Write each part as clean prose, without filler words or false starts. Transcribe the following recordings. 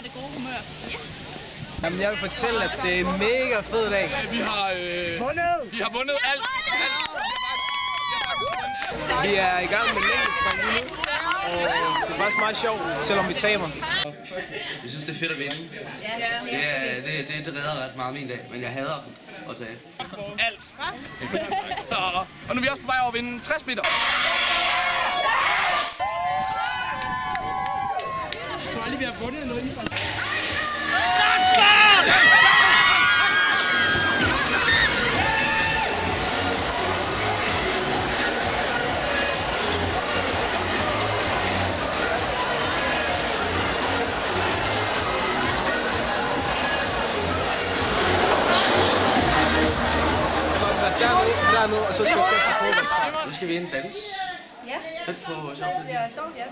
det gode humør. Ja. Jamen, jeg vil fortælle, at det er en mega fed dag. Vi har vundet alt. Vi er i gang med længdespring lige nu, og det er faktisk meget sjovt, selvom vi taber. Jeg synes, det er fedt at vinde. Det redder ret meget min dag, men jeg hader at tabe. Alt. Så, og nu er vi også på vej over at vinde 60 meter. Jeg tror aldrig, vi har vundet noget idræt. Dernede, og så skal vi teste fodbold. Nu skal vi ind og danse. Ja, Spændt på sjovt. det bliver sjovt, ja.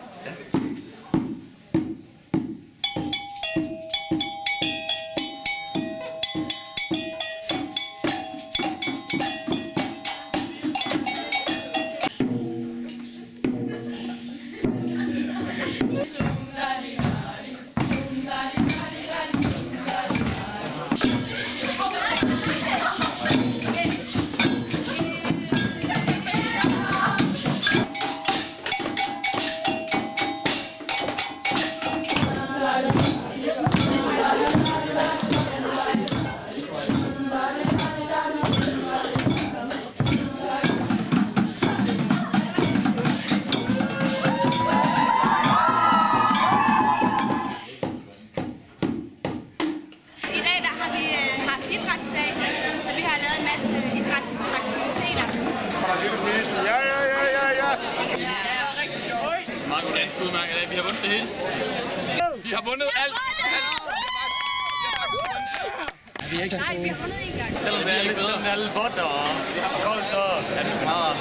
Idrætsdag, så vi har lavet en masse idrætsaktiviteter. Ja. Det var rigtig sjovt. Mange ganske udmærket dag. Vi har vundet det hele. Vi har vundet alt. Vi er ikke så Nej, vi gode. har vundet en gang. Selvom det er lidt bedre, det er lidt vådt, og vi har koldt, så er det sgu meget.